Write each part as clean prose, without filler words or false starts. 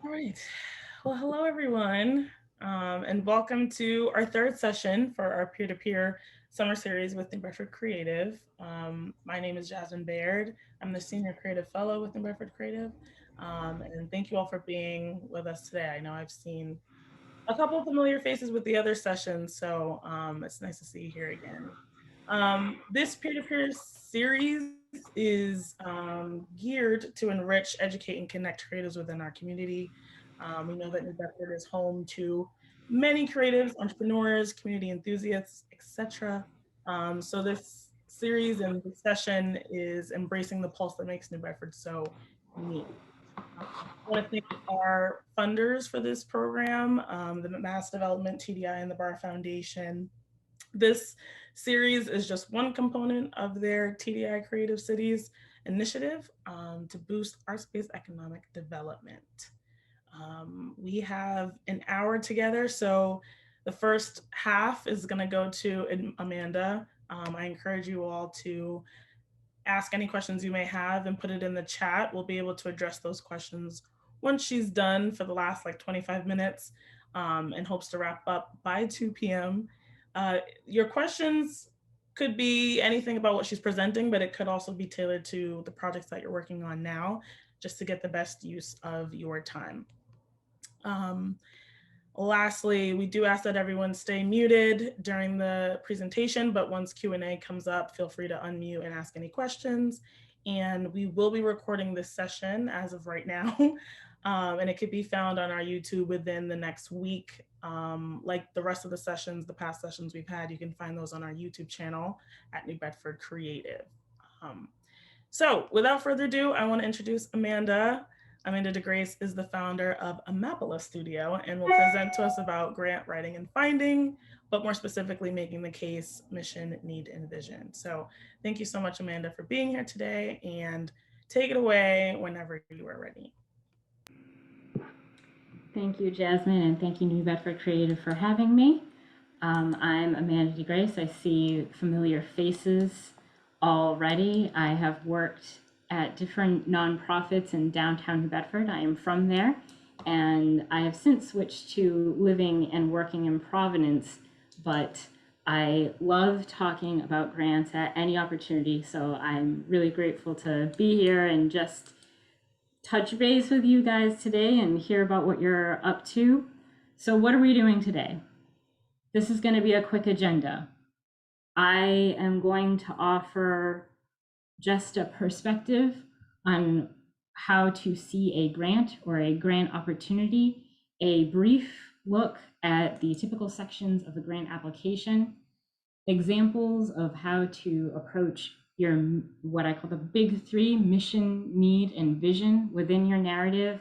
All right. Well, hello, everyone, and welcome to our third session for our peer-to-peer summer series with New Bedford Creative. My name is Jasmyn Baird. I'm the Senior Creative Fellow with New Bedford Creative. And thank you all for being with us today. I know I've seen a couple of familiar faces with the other sessions, so it's nice to see you here again. This peer-to-peer series is geared to enrich, educate, and connect creatives within our community. We know that New Bedford is home to many creatives, entrepreneurs, community enthusiasts, etc. So this series and this session is embracing the pulse that makes New Bedford so unique. I want to thank our funders for this program, the Mass Development, TDI, and the Barr Foundation. This series is just one component of their TDI Creative Cities Initiative to boost arts-based economic development. We have an hour together, so the first half is going to go to Amanda. I encourage you all to ask any questions you may have and put it in the chat. We'll be able to address those questions once she's done for the last like 25 minutes and hopes to wrap up by 2 p.m. Your questions could be anything about what she's presenting, but it could also be tailored to the projects that you're working on now, just to get the best use of your time. Um, Lastly, we do ask that everyone stay muted during the presentation, but once Q&A comes up, feel free to unmute and ask any questions. And we will be recording this session as of right now. And it could be found on our YouTube within the next week. Like the rest of the sessions, the past sessions we've had, you can find those on our YouTube channel at New Bedford Creative. So without further ado, I want to introduce Amanda. Amanda DeGrace is the founder of Amapola Studio and will present to us about grant writing and finding, but more specifically, making the case, mission, need, and vision. So thank you so much, Amanda, for being here today, and take it away whenever you are ready. Thank you, Jasmyn, and thank you, New Bedford Creative, for having me. I'm Amanda DeGrace. I see familiar faces already. I have worked at different nonprofits in downtown New Bedford. I am from there, and I have since switched to living and working in Providence, but I love talking about grants at any opportunity, so I'm really grateful to be here and just touch base with you guys today and hear about what you're up to. So what are we doing today? This is going to be a quick agenda. I am going to offer just a perspective on how to see a grant or a grant opportunity, a brief look at the typical sections of a grant application, examples of how to approach your what I call the big three: mission, need, and vision within your narrative.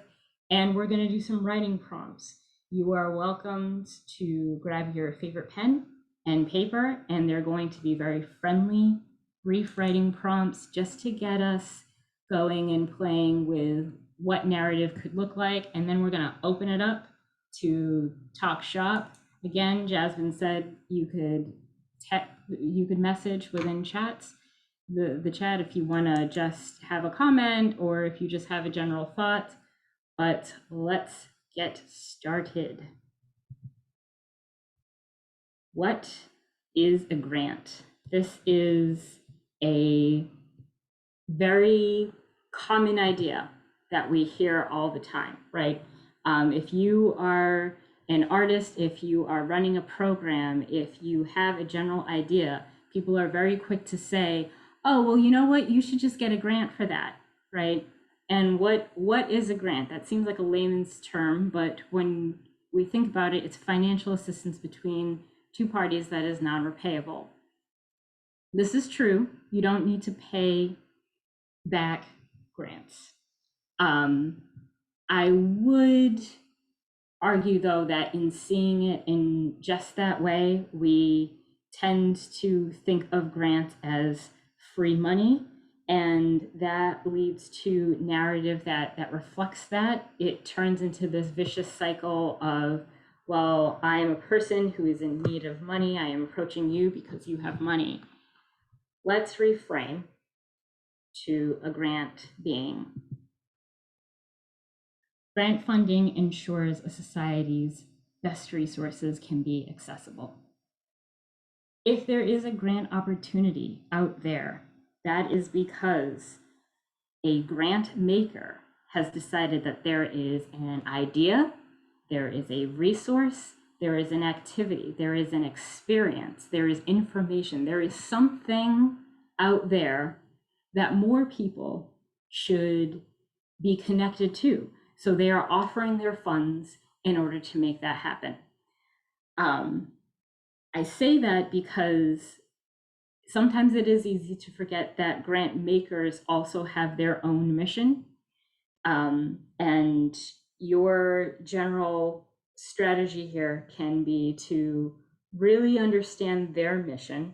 And we're going to do some writing prompts. You are welcomed to grab your favorite pen and paper, and they're going to be very friendly, brief writing prompts just to get us going and playing with what narrative could look like. And then we're going to open it up to talk shop. Again, Jasmyn said you could message within chats, the chat, if you want to just have a comment or if you just have a general thought. But let's get started. What is a grant? This is a very common idea that we hear all the time, right? If you are an artist, if you are running a program, if you have a general idea, people are very quick to say, oh, well, you know what, you should just get a grant for that, right? And what is a grant? That seems like a layman's term, but when we think about it, it's financial assistance between two parties that is non-repayable. This is true. You don't need to pay back grants. I would argue, though, that in seeing it in just that way, we tend to think of grants as free money, and that leads to narrative that reflects that. It turns into this vicious cycle of, well, I am a person who is in need of money. I am approaching you because you have money. Let's reframe to a grant being, Grant funding ensures a society's best resources can be accessible. If there is a grant opportunity out there, that is because a grant maker has decided that there is an idea, there is a resource, there is an activity, there is an experience, there is information, there is something out there that more people should be connected to. So they are offering their funds in order to make that happen. I say that because sometimes it is easy to forget that grant makers also have their own mission. And your general strategy here can be to really understand their mission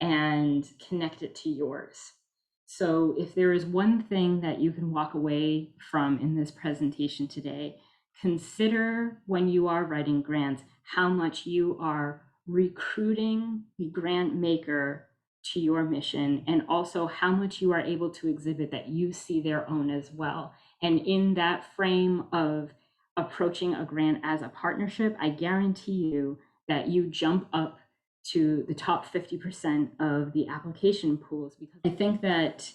and connect it to yours. So if there is one thing that you can walk away from in this presentation today, consider when you are writing grants, how much you are recruiting the grant maker to your mission, and also how much you are able to exhibit that you see their own as well. And in that frame of approaching a grant as a partnership, I guarantee you that you jump up to the top 50% of the application pools, because I think that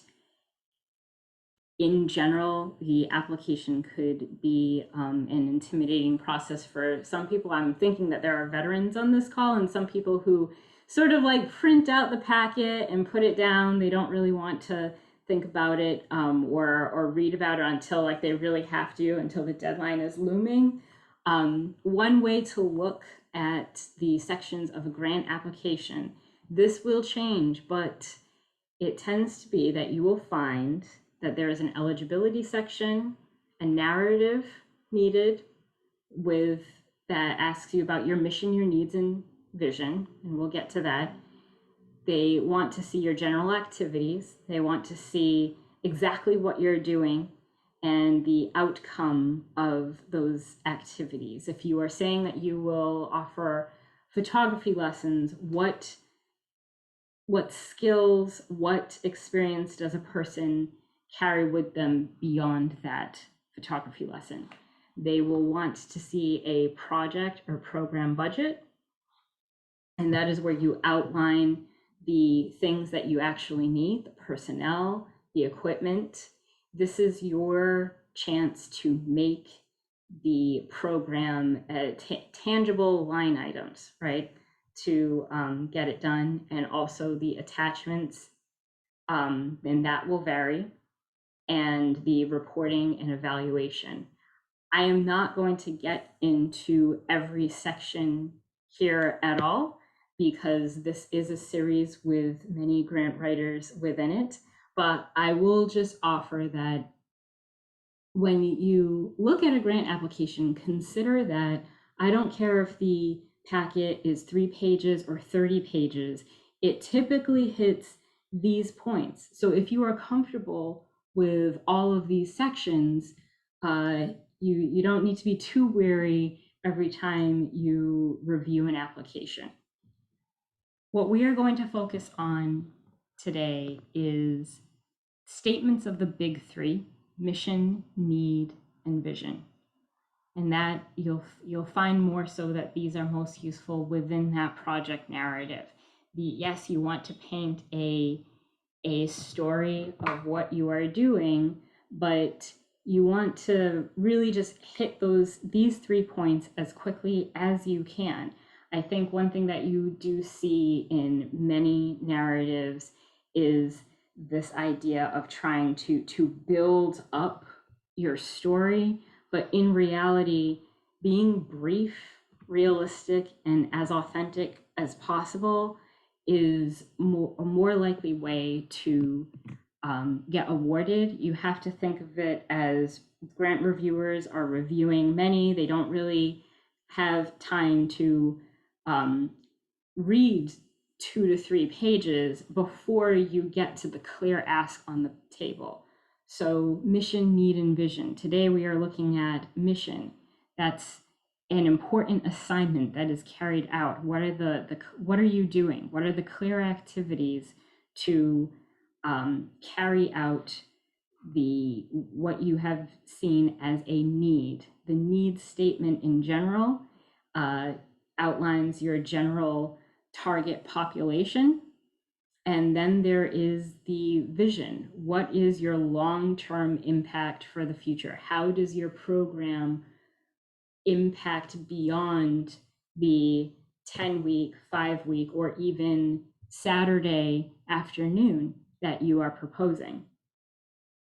in general, the application could be an intimidating process for some people. I'm thinking that there are veterans on this call and some people who sort of like print out the packet and put it down. They don't really want to think about it or read about it until like they really have to, until the deadline is looming. One way to look at the sections of a grant application, this will change, but it tends to be that you will find that there is an eligibility section, a narrative needed with that asks you about your mission, your needs, and vision, and we'll get to that. They want to see your general activities. They want to see exactly what you're doing and the outcome of those activities. If you are saying that you will offer photography lessons, what skills, what experience does a person carry with them beyond that photography lesson? They will want to see a project or program budget. And that is where you outline the things that you actually need, the personnel, the equipment. This is your chance to make the program tangible line items, right? To get it done, and also the attachments, and that will vary, and the reporting and evaluation. I am not going to get into every section here at all because this is a series with many grant writers within it, but I will just offer that when you look at a grant application, consider that I don't care if the packet is 3 pages or 30 pages, it typically hits these points. So if you are comfortable with all of these sections, you don't need to be too wary every time you review an application. What we are going to focus on today is statements of the big 3: mission, need, and vision. And that you'll find more so that these are most useful within that project narrative. Yes, you want to paint a story of what you are doing, but you want to really just hit these 3 points as quickly as you can. I think one thing that you do see in many narratives is this idea of trying to build up your story, but in reality, being brief, realistic, and as authentic as possible is a more likely way to get awarded. You have to think of it as grant reviewers are reviewing many. They don't really have time to read 2 to 3 pages before you get to the clear ask on the table. So mission, need, and vision. Today we are looking at mission. That's an important assignment that is carried out. What are you doing? What are the clear activities to carry out what you have seen as a need. The need statement in general outlines your general target population. And then there is the vision. What is your long-term impact for the future? How does your program impact beyond the 10-week, 5-week, or even Saturday afternoon that you are proposing?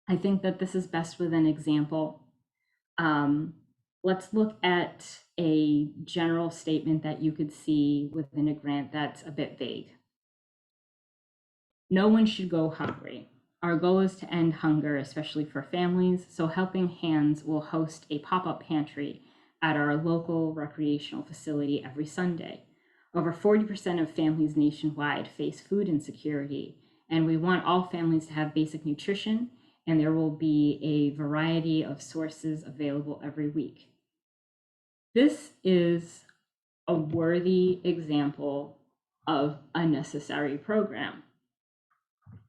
I think that this is best with an example. Let's look at a general statement that you could see within a grant that's a bit vague. No one should go hungry. Our goal is to end hunger, especially for families, so Helping Hands will host a pop-up pantry at our local recreational facility every Sunday. Over 40% of families nationwide face food insecurity, and we want all families to have basic nutrition, and there will be a variety of sources available every week. This is a worthy example of a necessary program,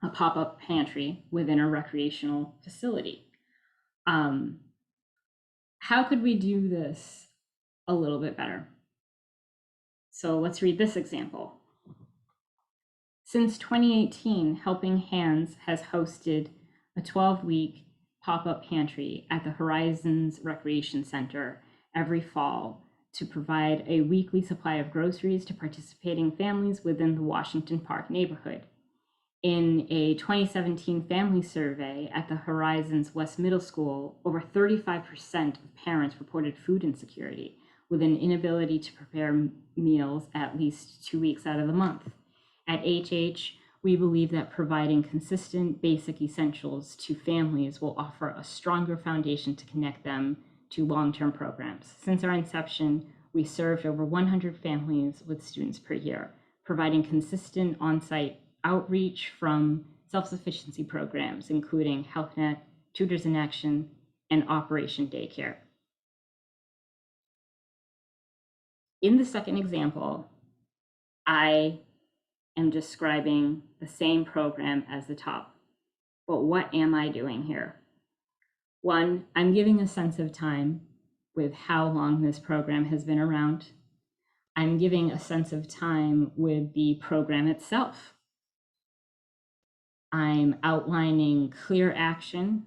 a pop-up pantry within a recreational facility. How could we do this a little bit better? So let's read this example. Since 2018, Helping Hands has hosted a 12-week pop-up pantry at the Horizons Recreation Center every fall to provide a weekly supply of groceries to participating families within the Washington Park neighborhood. In a 2017 family survey at the Horizons West Middle School, over 35% of parents reported food insecurity, with an inability to prepare meals at least 2 weeks out of the month. At HH, we believe that providing consistent basic essentials to families will offer a stronger foundation to connect them to long-term programs. Since our inception, we served over 100 families with students per year, providing consistent on-site outreach from self-sufficiency programs, including HealthNet, Tutors in Action, and Operation Daycare. In the second example, I am describing the same program as the top. But what am I doing here? One, I'm giving a sense of time with how long this program has been around. I'm giving a sense of time with the program itself. I'm outlining clear action,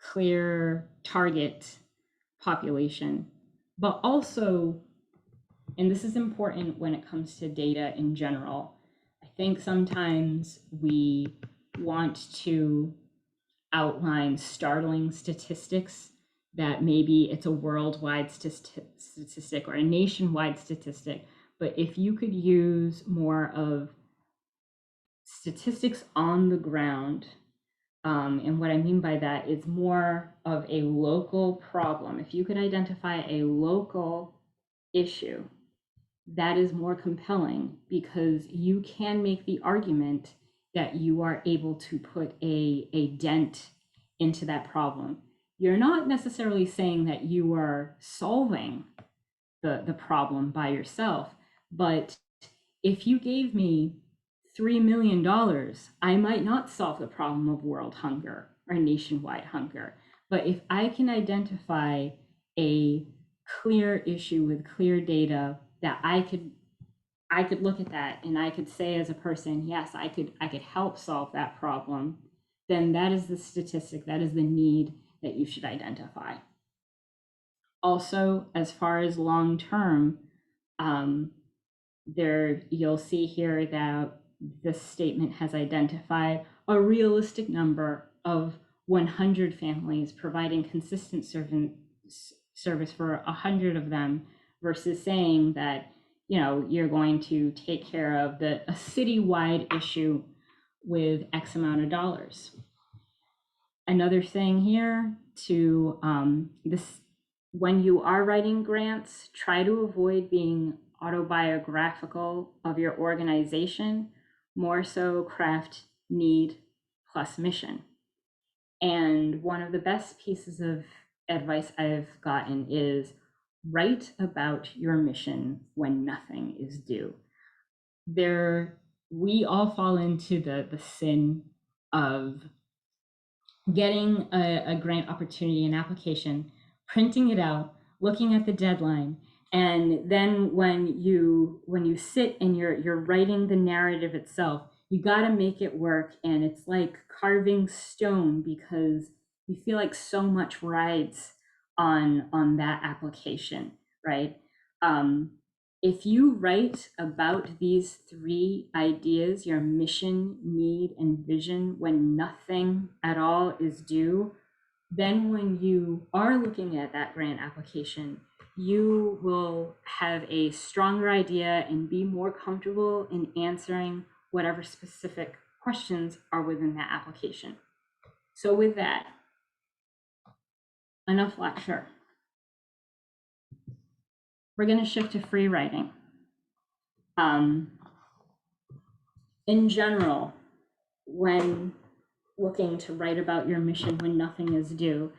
clear target population, but also, and this is important when it comes to data in general, I think sometimes we want to outline startling statistics that maybe it's a worldwide statistic or a nationwide statistic, but if you could use more of statistics on the ground, and what I mean by that is more of a local problem. If you could identify a local issue, that is more compelling because you can make the argument that you are able to put a dent into that problem. You're not necessarily saying that you are solving the problem by yourself, but if you gave me $3 million, I might not solve the problem of world hunger or nationwide hunger. But if I can identify a clear issue with clear data that I could look at that and I could say as a person, yes, I could help solve that problem, then that is the statistic, that is the need that you should identify. Also, as far as long term, there you'll see here that this statement has identified a realistic number of 100 families providing consistent service for 100 of them versus saying that you're going to take care of a citywide issue with X amount of dollars. Another thing here to this, when you are writing grants, try to avoid being autobiographical of your organization, more so craft need plus mission. And one of the best pieces of advice I've gotten is write about your mission when nothing is due. We all fall into the sin of getting a grant opportunity, an application, printing it out, looking at the deadline, and then when you sit and you're writing the narrative itself, you got to make it work. And it's like carving stone, because you feel like so much rides on that application, right? If you write about these three ideas, your mission, need, and vision, when nothing at all is due, then when you are looking at that grant application, you will have a stronger idea and be more comfortable in answering whatever specific questions are within that application. So with that, enough lecture. We're going to shift to free writing. In general, when looking to write about your mission when nothing is due,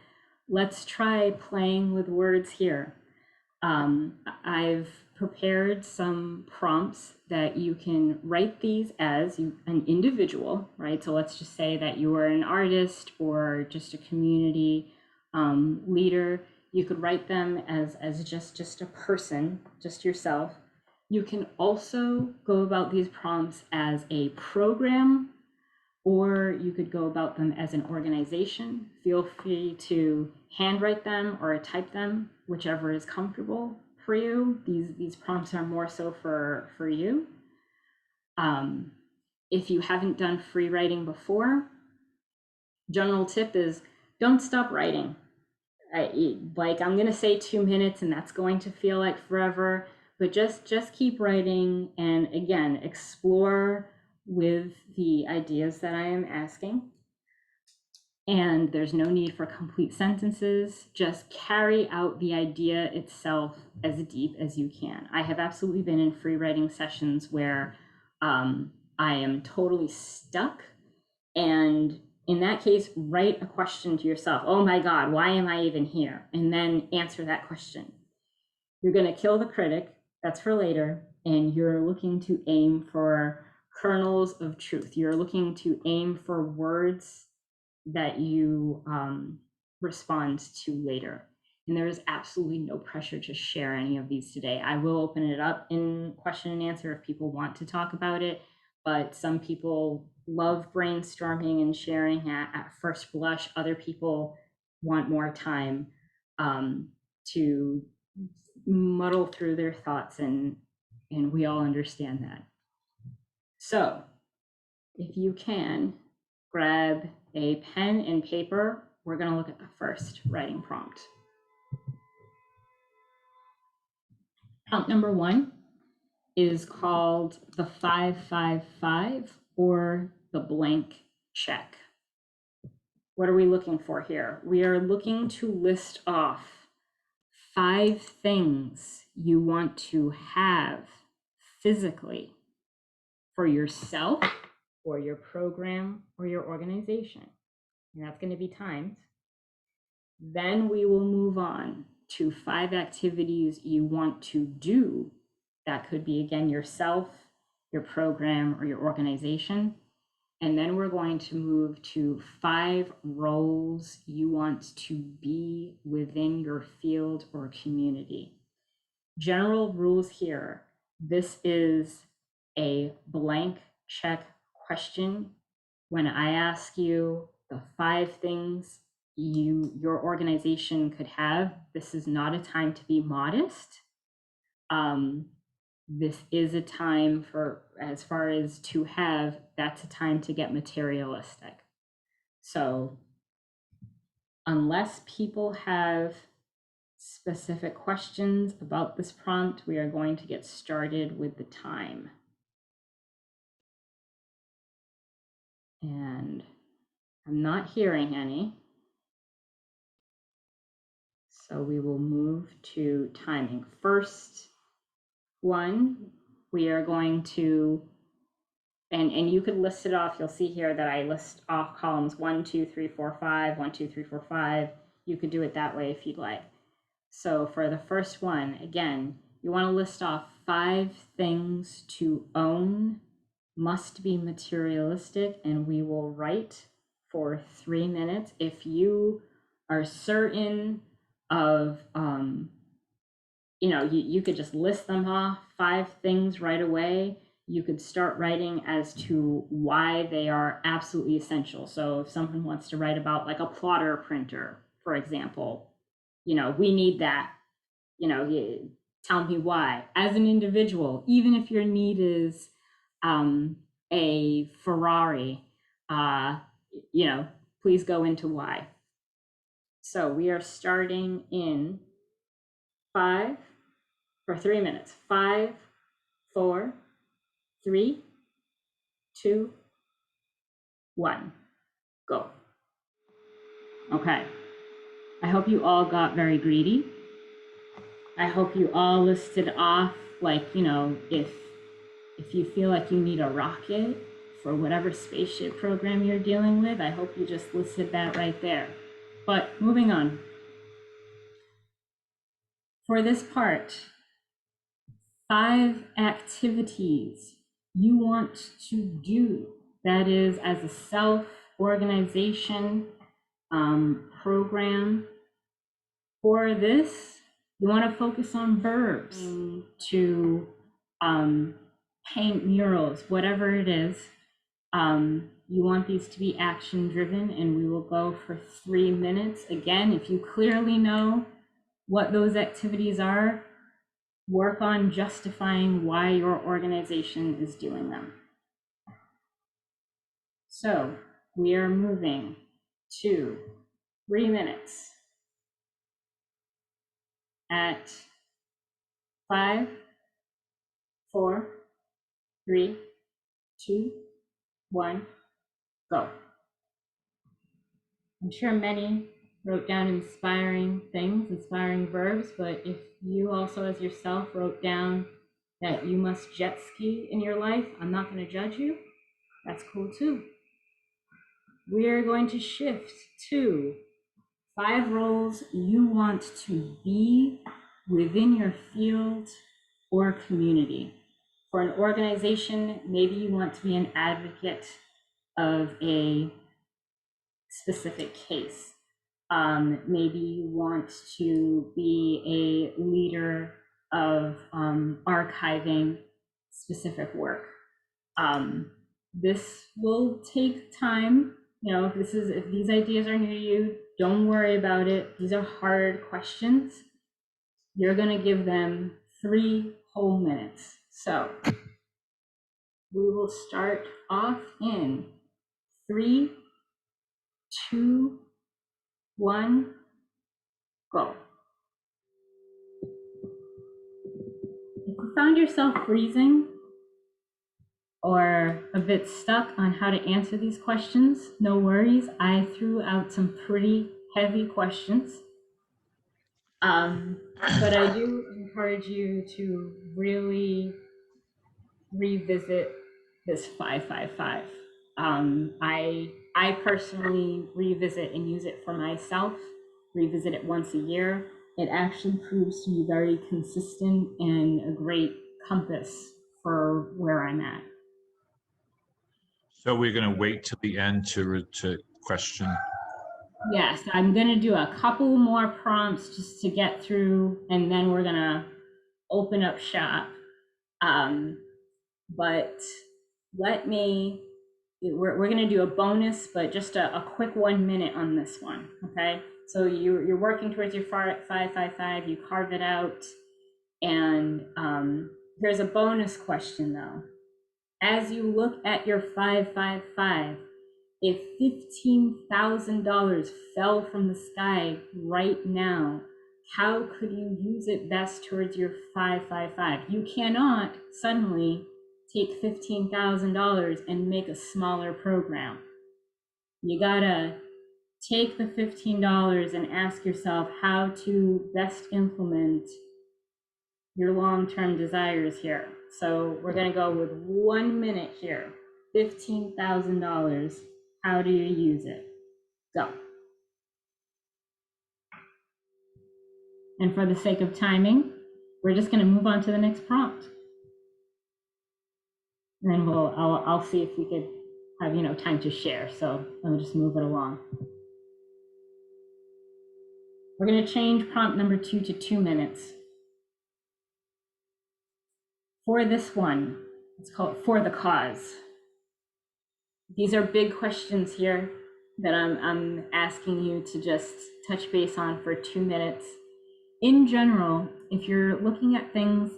let's try playing with words here. I've prepared some prompts that you can write these as an individual, right? So let's just say that you are an artist or just a community leader. You could write them as just a person, just yourself. You can also go about these prompts as a program, or you could go about them as an organization. Feel free to handwrite them or type them, whichever is comfortable for you. These prompts are more so for you. If you haven't done free writing before, general tip is don't stop writing. I'm gonna say 2 minutes, and that's going to feel like forever, but just keep writing, and again, explore with the ideas that I am asking. And there's no need for complete sentences. Just carry out the idea itself as deep as you can. I have absolutely been in free writing sessions where I am totally stuck. And in that case, write a question to yourself. Oh my God, why am I even here? And then answer that question. You're going to kill the critic. That's for later. And you're looking to aim for kernels of truth. You're looking to aim for words that you respond to later. And there is absolutely no pressure to share any of these today. I will open it up in question and answer if people want to talk about it, but some people love brainstorming and sharing at first blush. Other people want more time to muddle through their thoughts, and we all understand that. So if you can, grab a pen and paper. We're going to look at the first writing prompt. Prompt number 1 is called the 555, or the blank check. What are we looking for here? We are looking to list off 5 things you want to have physically for yourself or your program or your organization. And that's going to be timed. Then we will move on to 5 activities you want to do. That could be, again, yourself, your program, or your organization. And then we're going to move to 5 roles you want to be within your field or community. General rules here. This is a blank check question. When I ask you the 5 things your organization could have, this is not a time to be modest. This is a time for, as far as to have, that's a time to get materialistic. So unless people have specific questions about this prompt, we are going to get started with the time. And I'm not hearing any. So we will move to timing. First one, we are going to, and you could list it off. You'll see here that I list off columns 1, 2, 3, 4, 5, 1, 2, 3, 4, 5. You could do it that way if you'd like. So for the first one, again, you want to list off 5 things to own, must be materialistic, and we will write for 3 minutes. If you are certain of, you could just list them off, 5 things right away. You could start writing as to why they are absolutely essential. So if someone wants to write about like a plotter printer, for example, we need that, tell me why. As an individual, even if your need is a Ferrari, please go into why. So we are starting in 5 for 3 minutes. 5, 4, 3, 2, 1, go. Okay. I hope you all got very greedy. I hope you all listed off, like, if you feel like you need a rocket for whatever spaceship program you're dealing with, I hope you just listed that right there. But moving on. For this part, 5 activities you want to do. That is, as a self-organization program. For this, you want to focus on verbs to paint murals, whatever it is. You want these to be action driven, and we will go for 3 minutes. Again, if you clearly know what those activities are, work on justifying why your organization is doing them. So we are moving to 3 minutes at 5, 4, 3, 2, 1, go. I'm sure many wrote down inspiring things, inspiring verbs, but if you also as yourself wrote down that you must jet ski in your life, I'm not going to judge you. That's cool too. We are going to shift to 5 roles you want to be within your field or community. For an organization, maybe you want to be an advocate of a specific case. Maybe you want to be a leader of archiving specific work. This will take time. If these ideas are new to you, don't worry about it. These are hard questions. You're going to give them 3 whole minutes. So we will start off in 3, 2, 1, go. If you found yourself freezing or a bit stuck on how to answer these questions, no worries. I threw out some pretty heavy questions. But I do encourage you to really revisit this 555. I personally revisit and use it for myself, revisit it once a year. It actually proves to be very consistent and a great compass for where I'm at. So we're going to wait till the end to question. Yes, I'm going to do a couple more prompts just to get through, and then we're going to open up shop. But we're going to do a bonus, but just a quick 1 minute on this one, okay? So you're working towards your 555, you carve it out, and there's a bonus question though. As you look at your 555, if $15,000 fell from the sky right now, how could you use it best towards your 555? You cannot suddenly take $15,000 and make a smaller program. You gotta take the $15 and ask yourself how to best implement your long-term desires here. So we're gonna go with 1 minute here. $15,000, how do you use it? Go. And for the sake of timing, we're just gonna move on to the next prompt. And then I'll see if we could have, time to share. So let me just move it along. We're going to change prompt number 2 to 2 minutes. For this one, let's call it For the Cause. These are big questions here that I'm asking you to just touch base on for 2 minutes. In general, if you're looking at things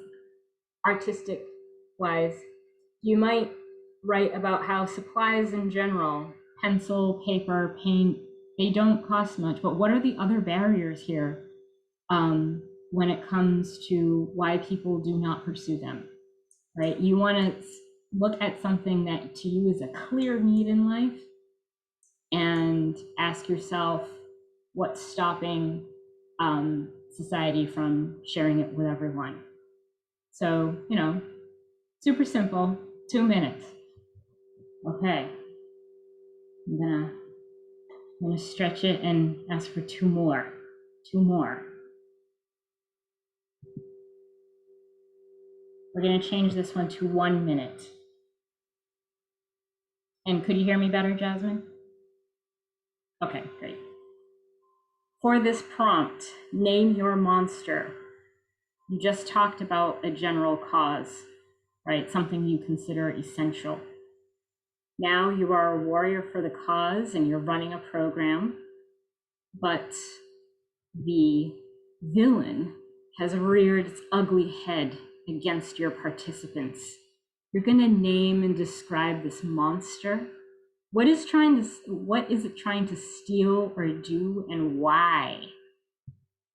artistic wise, you might write about how supplies in general, pencil, paper, paint, they don't cost much, but what are the other barriers here when it comes to why people do not pursue them, right? You want to look at something that to you is a clear need in life and ask yourself what's stopping society from sharing it with everyone. So, super simple, 2 minutes. Okay, I'm gonna stretch it and ask for two more. We're gonna change this one to 1 minute. And could you hear me better, Jasmine? Okay, great. For this prompt, name your monster. You just talked about a general cause, right? Something you consider essential. Now you are a warrior for the cause and you're running a program, but the villain has reared its ugly head against your participants. You're going to name and describe this monster. What is it trying to steal or do, and why?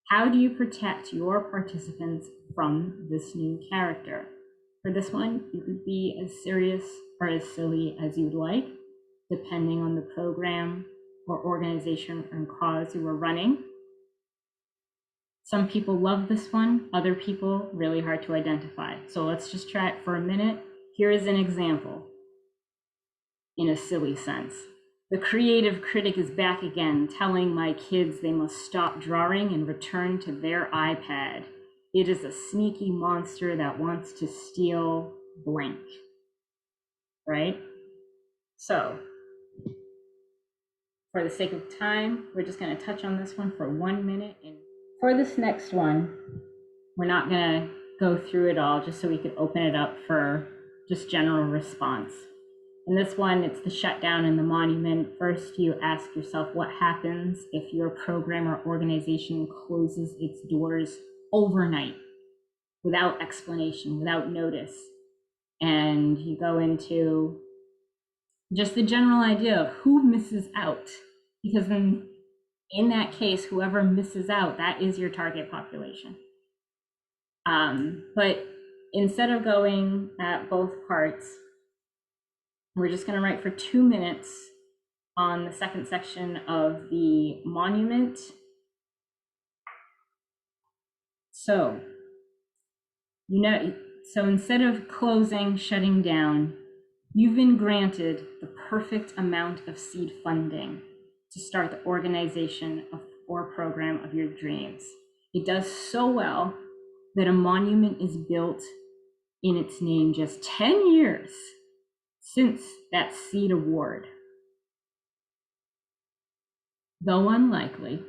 How do you protect your participants from this new character? For this one, you could be as serious or as silly as you'd like, depending on the program or organization and cause you are running. Some people love this one, other people really hard to identify. So let's just try it for a minute. Here is an example in a silly sense. The creative critic is back again, telling my kids they must stop drawing and return to their iPad. It is a sneaky monster that wants to steal blank, right? So, for the sake of time, we're just going to touch on this one for 1 minute. And for this next one, we're not going to go through it all, just so we could open it up for just general response. In this one, it's the shutdown in the monument. First, you ask yourself what happens if your program or organization closes its doors overnight without explanation, without notice. And you go into just the general idea of who misses out, because in that case, whoever misses out, that is your target population. But instead of going at both parts, we're just going to write for 2 minutes on the second section of the monument. So, so instead of closing, shutting down, you've been granted the perfect amount of seed funding to start the organization or program of your dreams. It does so well that a monument is built in its name just 10 years since that seed award. Though unlikely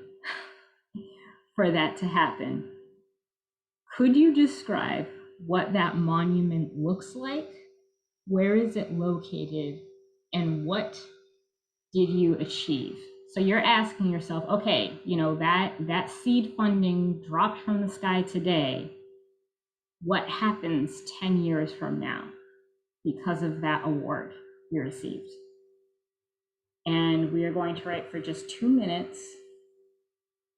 for that to happen, could you describe what that monument looks like? Where is it located? And what did you achieve? So you're asking yourself, okay, that seed funding dropped from the sky today. What happens 10 years from now because of that award you received? And we are going to write for just 2 minutes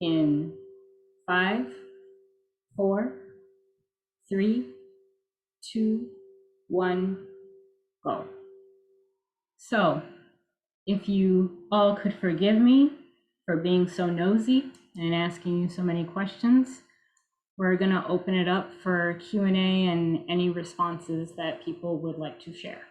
in 5, 4, 3, 2, 1, go. So if you all could forgive me for being so nosy and asking you so many questions, we're going to open it up for Q&A and any responses that people would like to share.